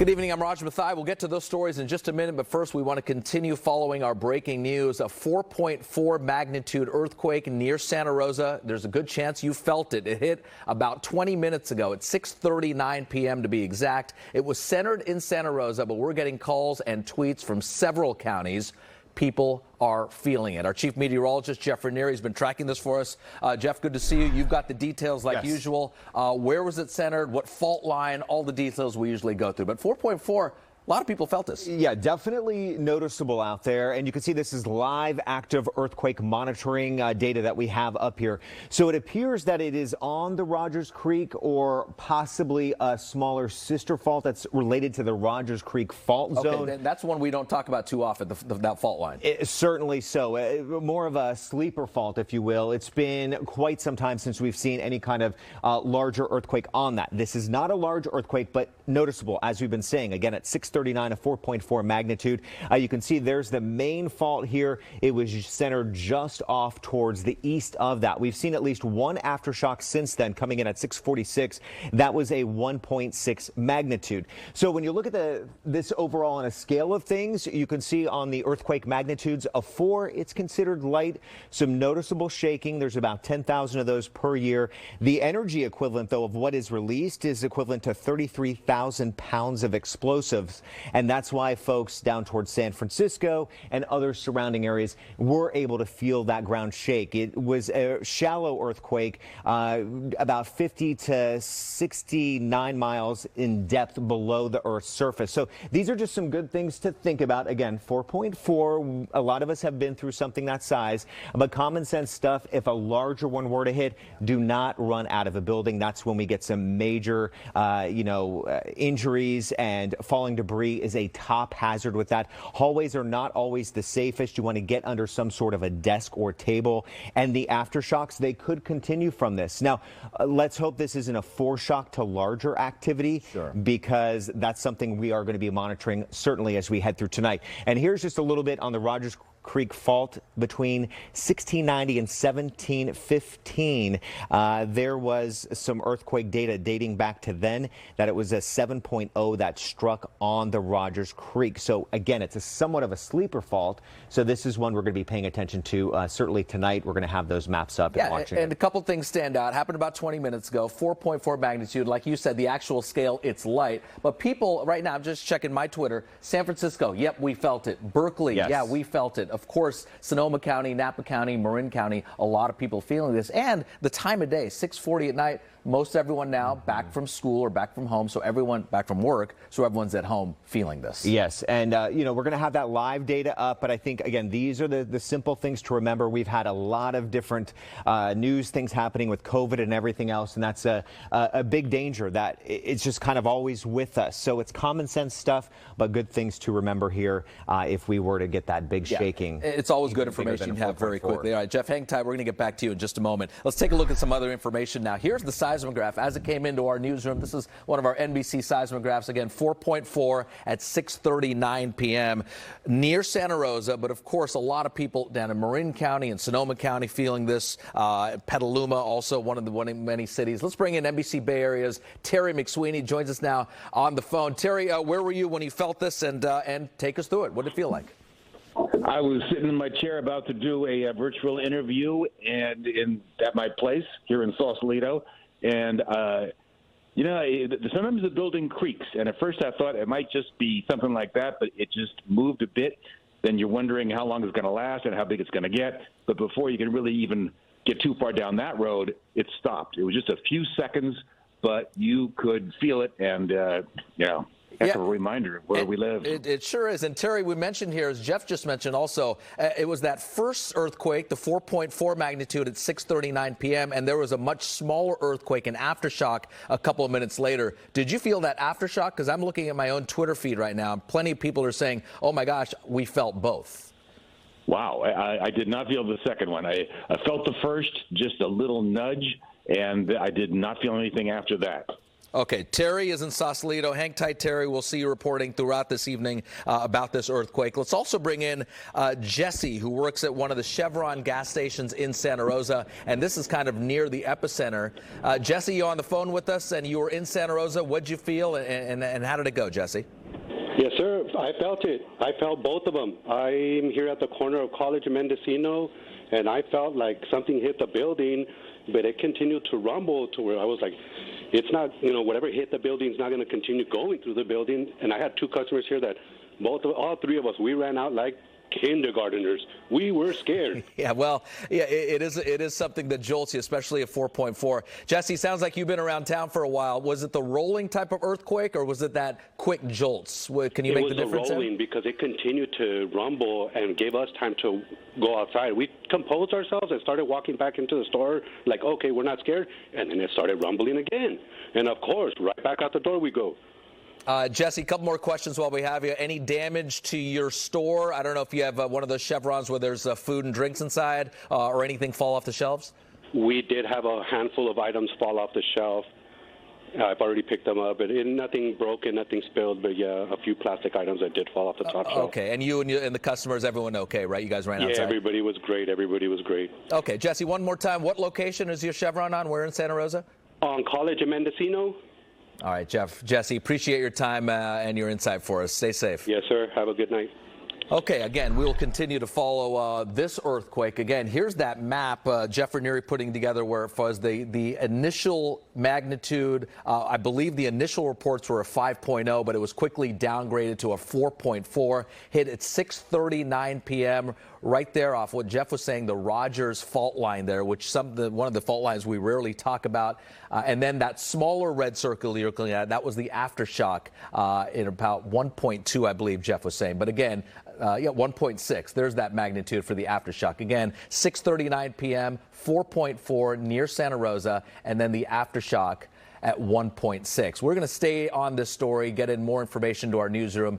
Good evening, I'm Roger Mathai. We'll get to those stories in just a minute, but first we want to continue following our breaking news. A 4.4 magnitude earthquake near Santa Rosa. There's a good chance you felt it. It hit about 20 minutes ago at 6:39 p.m. to be exact. It was centered in Santa Rosa, but we're getting calls and tweets from several counties. People are feeling it. Our chief meteorologist, Jeff Ranieri, has been tracking this for us. Jeff, good to see you. You've got the details like usual. Where was it centered? What fault line? All the details we usually go through. But 4.4, a lot of people felt this. Yeah, definitely noticeable out there. And you can see this is live active earthquake monitoring data that we have up here. So it appears that it is on the Rogers Creek or possibly a smaller sister fault that's related to the Rogers Creek fault zone. Okay, that's one we don't talk about too often, that fault line. Certainly so. More of a sleeper fault, if you will. It's been quite some time since we've seen any kind of larger earthquake on that. This is not a large earthquake, but noticeable, as we've been saying. Again, at 6:39, a 4.4 magnitude. You can see there's the main fault here. It was centered just off towards the east of that. We've seen at least one aftershock since then, coming in at 6:46. That was a 1.6 magnitude. So when you look at this overall on a scale of things, you can see on the earthquake magnitudes of 4, it's considered light. Some noticeable shaking. There's about 10,000 of those per year. The energy equivalent, though, of what is released is equivalent to 33,000 pounds of explosives. And that's why folks down towards San Francisco and other surrounding areas were able to feel that ground shake. It was a shallow earthquake, about 50 to 69 miles in depth below the Earth's surface. So these are just some good things to think about. Again, 4.4, a lot of us have been through something that size, but common sense stuff. If a larger one were to hit, do not run out of a building. That's when we get some major, injuries, and falling debris is a top hazard with that. Hallways are not always the safest. You want to get under some sort of a desk or table. And the aftershocks, they could continue from this. Now, let's hope this isn't a foreshock to larger activity, because that's something we are going to be monitoring certainly as we head through tonight. And here's just a little bit on the Rogers Creek fault between 1690 and 1715. There was some earthquake data dating back to then that it was a 7.0 that struck on the Rogers Creek. So again, it's somewhat of a sleeper fault. So this is one we're going to be paying attention to. Certainly tonight, we're going to have those maps up and watching. And a couple things stand out. Happened about 20 minutes ago. 4.4 magnitude. Like you said, the actual scale, it's light. But people right now, I'm just checking my Twitter. San Francisco, yep, we felt it. Berkeley, yeah, we felt it. Of course, Sonoma County, Napa County, Marin County, a lot of people feeling this. And the time of day, 6:40 at night, most everyone now back from school or back from home, so everyone back from work, so everyone's at home feeling this. Yes, and we're going to have that live data up, but I think, again, these are the simple things to remember. We've had a lot of different news things happening with COVID and everything else, and that's a big danger that it's just kind of always with us. So it's common sense stuff, but good things to remember here if we were to get that big shaking. It's always good information to have very quickly. All right, Jeff, hang tight. We're going to get back to you in just a moment. Let's take a look at some other information now. Here's the seismograph as it came into our newsroom. This is one of our NBC seismographs. Again, 4.4 at 6:39 p.m. near Santa Rosa. But of course, a lot of people down in Marin County and Sonoma County feeling this. Petaluma, also one of many cities. Let's bring in NBC Bay Area's Terry McSweeney joins us now on the phone. Terry, where were you when you felt this? And take us through it. What did it feel like? I was sitting in my chair about to do a virtual interview at my place here in Sausalito. And, sometimes the building creaks. And at first I thought it might just be something like that, but it just moved a bit. Then you're wondering how long it's going to last and how big it's going to get. But before you can really even get too far down that road, it stopped. It was just a few seconds, but you could feel it. And, that's a reminder of where we live. It sure is. And Terry, we mentioned here, as Jeff just mentioned also, it was that first earthquake, the 4.4 magnitude at 6:39 p.m., and there was a much smaller earthquake, an aftershock, a couple of minutes later. Did you feel that aftershock? Because I'm looking at my own Twitter feed right now. Plenty of people are saying, oh, my gosh, we felt both. Wow. I did not feel the second one. I felt the first, just a little nudge, and I did not feel anything after that. Okay, Terry is in Sausalito. Hang tight, Terry. We'll see you reporting throughout this evening about this earthquake. Let's also bring in Jesse, who works at one of the Chevron gas stations in Santa Rosa, and this is kind of near the epicenter. Jesse, you on the phone with us, and you were in Santa Rosa. What'd you feel, and how did it go, Jesse? Yes, sir. I felt it. I felt both of them. I'm here at the corner of College and Mendocino, and I felt like something hit the building, but it continued to rumble to where I was like, it's not, whatever hit the building is not going to continue going through the building. And I had two customers here that all three of us, we ran out like kindergarteners. We were scared. Yeah, well, yeah, it is something that jolts you, especially at 4.4. Jesse, sounds like you've been around town for a while. Was it the rolling type of earthquake, or was it that quick jolts? Can you make the difference? It was the rolling because it continued to rumble and gave us time to go outside. We composed ourselves and started walking back into the store like, okay, we're not scared. And then it started rumbling again. And, of course, right back out the door we go. Jesse, a couple more questions while we have you. Any damage to your store? I don't know if you have one of those Chevrons where there's food and drinks inside or anything fall off the shelves? We did have a handful of items fall off the shelf. I've already picked them up, but nothing broken, nothing spilled, but yeah, a few plastic items that did fall off the top shelf. Okay, and you and the customers, everyone okay, right? You guys ran outside? Yeah, everybody was great. Everybody was great. Okay, Jesse, one more time. What location is your Chevron on? Where in Santa Rosa? On College and Mendocino. All right, Jesse, appreciate your time and your insight for us. Stay safe. Yes, sir. Have a good night. Okay, again, we will continue to follow this earthquake. Again, here's that map Jeff Ranieri putting together where it was the initial magnitude. I believe the initial reports were a 5.0, but it was quickly downgraded to a 4.4. Hit at 6:39 p.m. right there off what Jeff was saying, the Rogers fault line there, which one of the fault lines we rarely talk about. And then that smaller red circle you're looking at, that was the aftershock in about 1.2, I believe Jeff was saying. But again, 1.6. There's that magnitude for the aftershock. Again, 6:39 p.m., 4.4 near Santa Rosa, and then the aftershock at 1.6. We're going to stay on this story, get in more information to our newsroom.